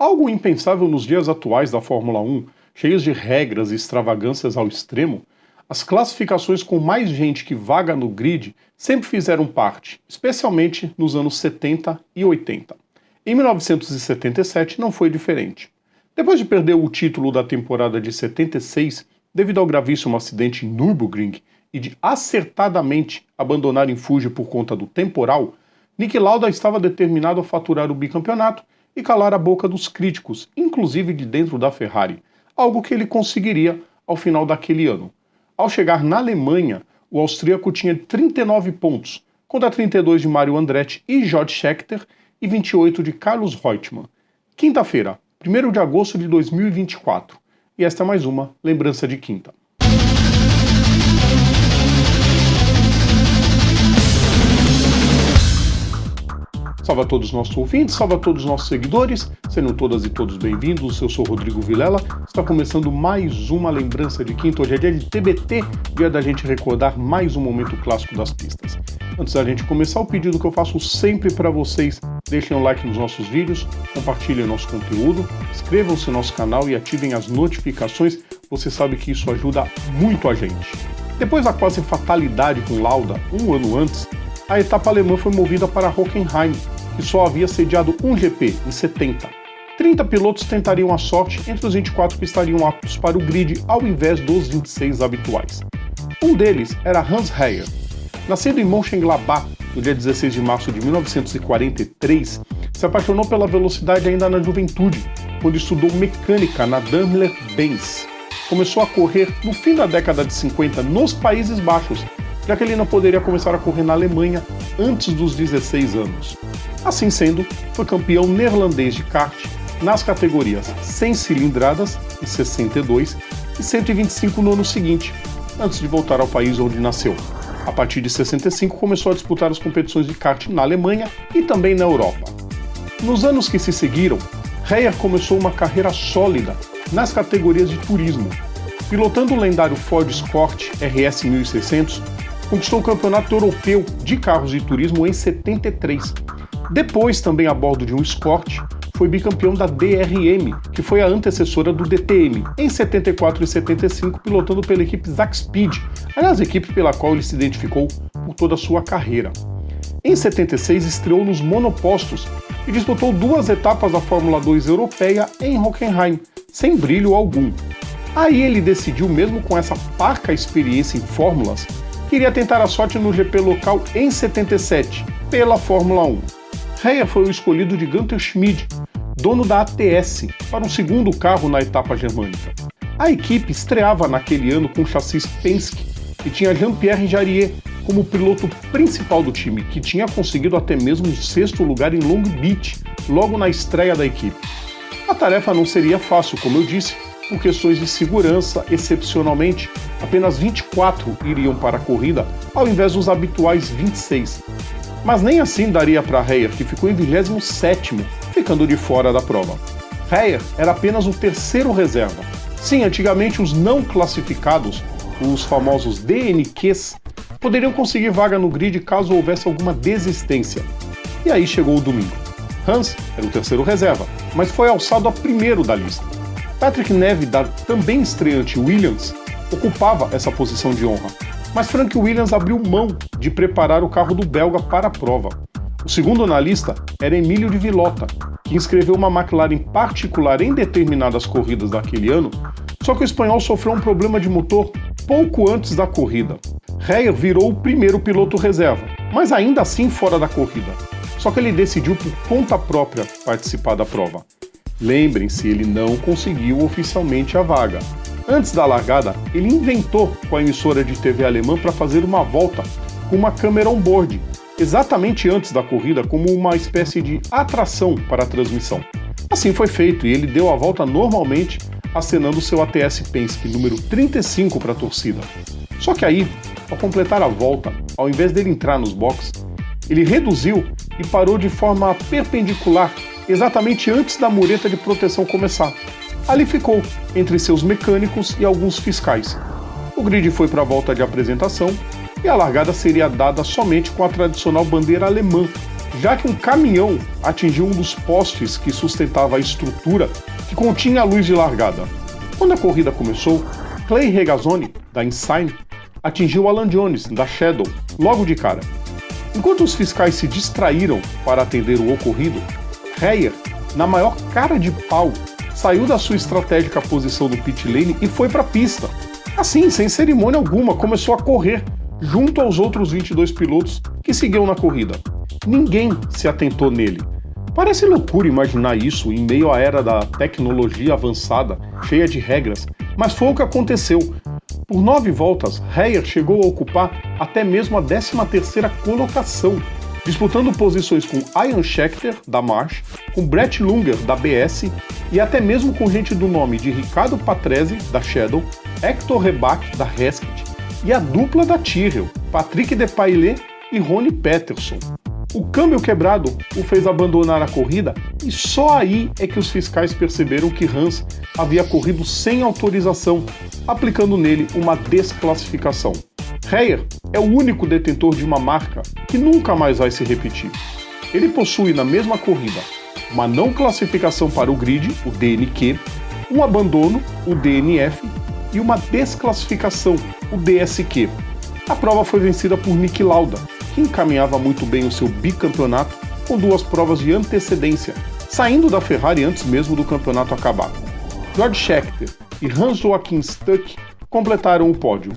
Algo impensável nos dias atuais da Fórmula 1, cheios de regras e extravagâncias ao extremo, as classificações com mais gente que vaga no grid sempre fizeram parte, especialmente nos anos 70 e 80. Em 1977 não foi diferente. Depois de perder o título da temporada de 76, devido ao gravíssimo acidente em Nürburgring e de acertadamente abandonar em Fuji por conta do temporal, Niki Lauda estava determinado a faturar o bicampeonato e calar a boca dos críticos, inclusive de dentro da Ferrari, algo que ele conseguiria ao final daquele ano. Ao chegar na Alemanha, o austríaco tinha 39 pontos, contra 32 de Mario Andretti e George Scheckter e 28 de Carlos Reutemann. Quinta-feira, 1º de agosto de 2024. E esta é mais uma Lembrança de Quinta. Salve a todos os nossos ouvintes, salve a todos os nossos seguidores, sejam todas e todos bem-vindos, eu sou Rodrigo Vilela, está começando mais uma Lembrança de Quinta, hoje é dia de TBT, dia da gente recordar mais um momento clássico das pistas. Antes da gente começar, o pedido que eu faço sempre para vocês, deixem um like nos nossos vídeos, compartilhem nosso conteúdo, inscrevam-se no nosso canal e ativem as notificações, você sabe que isso ajuda muito a gente. Depois da quase fatalidade com Lauda, um ano antes, a etapa alemã foi movida para Hockenheim, que só havia sediado um GP, em 70. 30 pilotos tentariam a sorte entre os 24 que estariam aptos para o grid ao invés dos 26 habituais. Um deles era Hans Heyer. Nascido em Mönchengladbach, no dia 16 de março de 1943, se apaixonou pela velocidade ainda na juventude, quando estudou mecânica na Daimler-Benz. Começou a correr no fim da década de 50 nos Países Baixos, já que ele não poderia começar a correr na Alemanha antes dos 16 anos. Assim sendo, foi campeão neerlandês de kart nas categorias 100 cilindradas, em 62, e 125 no ano seguinte, antes de voltar ao país onde nasceu. A partir de 65 começou a disputar as competições de kart na Alemanha e também na Europa. Nos anos que se seguiram, Heyer começou uma carreira sólida nas categorias de turismo. Pilotando o lendário Ford Escort RS 1600, conquistou o campeonato europeu de carros de turismo em 73. Depois, também a bordo de um Escort, foi bicampeão da DRM, que foi a antecessora do DTM, em 74 e 75, pilotando pela equipe Zakspeed, aliás, equipe pela qual ele se identificou por toda a sua carreira. Em 76, estreou nos monopostos e disputou 2 etapas da Fórmula 2 europeia em Hockenheim, sem brilho algum. Aí ele decidiu, mesmo com essa parca experiência em fórmulas, que iria tentar a sorte no GP local em 77, pela Fórmula 1. Heyer foi o escolhido de Gunter Schmid, dono da ATS, para um segundo carro na etapa germânica. A equipe estreava naquele ano com o chassis Penske e tinha Jean-Pierre Jarier como piloto principal do time, que tinha conseguido até mesmo o 6º lugar em Long Beach, logo na estreia da equipe. A tarefa não seria fácil, como eu disse, por questões de segurança, excepcionalmente, apenas 24 iriam para a corrida, ao invés dos habituais 26. Mas nem assim daria para Heyer, que ficou em 27º, ficando de fora da prova. Heyer era apenas o 3º reserva. Sim, antigamente os não classificados, os famosos DNQs, poderiam conseguir vaga no grid caso houvesse alguma desistência. E aí chegou o domingo. Hans era o 3º reserva, mas foi alçado a 1º da lista. Patrick Neve, da também estreante Williams, ocupava essa posição de honra, mas Frank Williams abriu mão de preparar o carro do belga para a prova. O segundo na lista era Emílio de Villota, que inscreveu uma McLaren particular em determinadas corridas daquele ano, só que o espanhol sofreu um problema de motor pouco antes da corrida. Heyer virou o 1º piloto reserva, mas ainda assim fora da corrida, só que ele decidiu por conta própria participar da prova. Lembrem-se, ele não conseguiu oficialmente a vaga. Antes da largada, ele inventou com a emissora de TV alemã para fazer uma volta com uma câmera on-board, exatamente antes da corrida, como uma espécie de atração para a transmissão. Assim foi feito e ele deu a volta normalmente, acenando seu ATS Penske número 35 para a torcida. Só que aí, ao completar a volta, ao invés dele entrar nos boxes, ele reduziu e parou de forma perpendicular, exatamente antes da mureta de proteção começar. Ali ficou, entre seus mecânicos e alguns fiscais. O grid foi para a volta de apresentação e a largada seria dada somente com a tradicional bandeira alemã, já que um caminhão atingiu um dos postes que sustentava a estrutura que continha a luz de largada. Quando a corrida começou, Clay Regazzoni, da Ensign, atingiu Alan Jones, da Shadow, logo de cara. Enquanto os fiscais se distraíram para atender o ocorrido, Reyer, na maior cara de pau, saiu da sua estratégica posição no pit lane e foi para a pista. Assim, sem cerimônia alguma, começou a correr junto aos outros 22 pilotos que seguiam na corrida. Ninguém se atentou nele. Parece loucura imaginar isso em meio à era da tecnologia avançada, cheia de regras, mas foi o que aconteceu. Por 9 voltas, Reyer chegou a ocupar até mesmo a 13ª colocação, disputando posições com Ian Scheckter, da Marsh, com Brett Lunger, da BS, e até mesmo com gente do nome de Riccardo Patrese, da Shadow, Hector Rebaque, da Hesketh, e a dupla da Tyrrell, Patrick Depailler e Ronnie Peterson. O câmbio quebrado o fez abandonar a corrida e só aí é que os fiscais perceberam que Hans havia corrido sem autorização, aplicando nele uma desclassificação. Reyer é o único detentor de uma marca que nunca mais vai se repetir. Ele possui na mesma corrida uma não classificação para o grid, o DNQ, um abandono, o DNF, e uma desclassificação, o DSQ. A prova foi vencida por Niki Lauda, que encaminhava muito bem o seu bicampeonato com 2 provas de antecedência, saindo da Ferrari antes mesmo do campeonato acabar. George Scheckter e Hans Joachim Stuck completaram o pódio.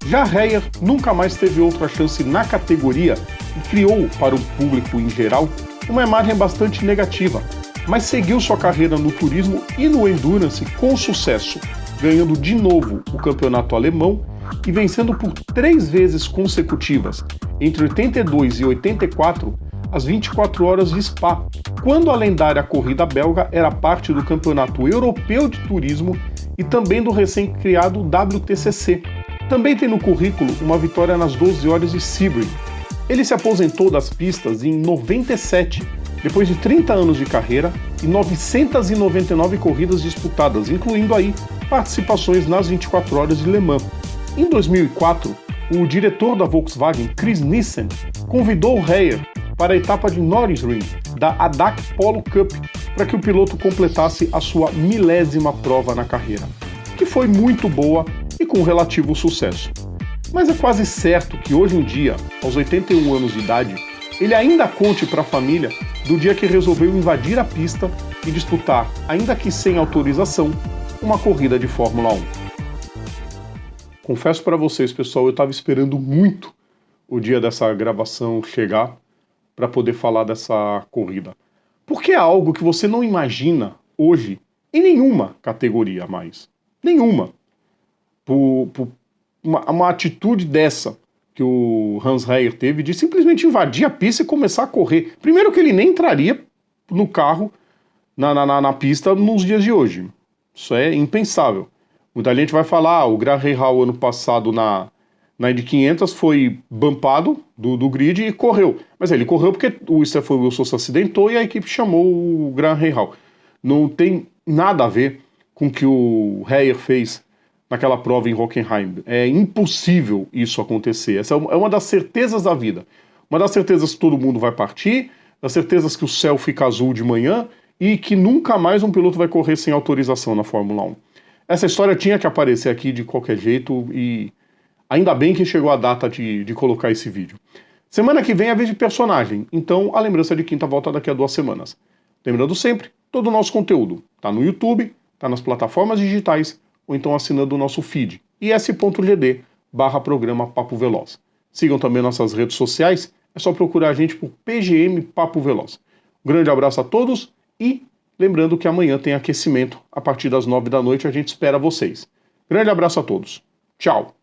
Já Reyer nunca mais teve outra chance na categoria e criou, para o público em geral, uma imagem bastante negativa, mas seguiu sua carreira no turismo e no endurance com sucesso, ganhando de novo o campeonato alemão e vencendo por 3 vezes consecutivas, entre 82 e 84, as 24 horas de Spa, quando a lendária corrida belga era parte do Campeonato Europeu de Turismo e também do recém-criado WTCC. Também tem no currículo uma vitória nas 12 horas de Sebring. Ele se aposentou das pistas em 97, depois de 30 anos de carreira e 999 corridas disputadas, incluindo aí participações nas 24 horas de Le Mans. Em 2004, o diretor da Volkswagen, Chris Nissen, convidou Reyer para a etapa de Nürburgring da ADAC Polo Cup para que o piloto completasse a sua 1000ª prova na carreira, que foi muito boa e com relativo sucesso. Mas é quase certo que hoje em dia, aos 81 anos de idade, ele ainda conte para a família do dia que resolveu invadir a pista e disputar, ainda que sem autorização, uma corrida de Fórmula 1. Confesso para vocês, pessoal, eu estava esperando muito o dia dessa gravação chegar para poder falar dessa corrida. Porque é algo que você não imagina hoje em nenhuma categoria mais. Nenhuma. Por uma atitude dessa que o Hans Reyer teve de simplesmente invadir a pista e começar a correr. Primeiro que ele nem entraria no carro, na pista nos dias de hoje. Isso é impensável. Muita gente vai falar, o Graham Rahal ano passado na Indy 500 foi bumpado do grid e correu. Mas ele correu porque o Stefan Wilson se acidentou e a equipe chamou o Graham Rahal. Não tem nada a ver com o que o Reyer fez naquela prova em Hockenheim. É impossível isso acontecer. Essa é uma das certezas da vida. Uma das certezas que todo mundo vai partir, das certezas que o céu fica azul de manhã e que nunca mais um piloto vai correr sem autorização na Fórmula 1. Essa história tinha que aparecer aqui de qualquer jeito e ainda bem que chegou a data de colocar esse vídeo. Semana que vem é a vez de personagem, então a lembrança de quinta volta daqui a 2 semanas. Lembrando sempre, todo o nosso conteúdo está no YouTube, está nas plataformas digitais ou então assinando o nosso feed, is.gd/programa Papo Veloz. Sigam também nossas redes sociais, é só procurar a gente por PGM Papo Veloz. Um grande abraço a todos e lembrando que amanhã tem aquecimento, a partir das 9 da noite a gente espera vocês. Grande abraço a todos. Tchau!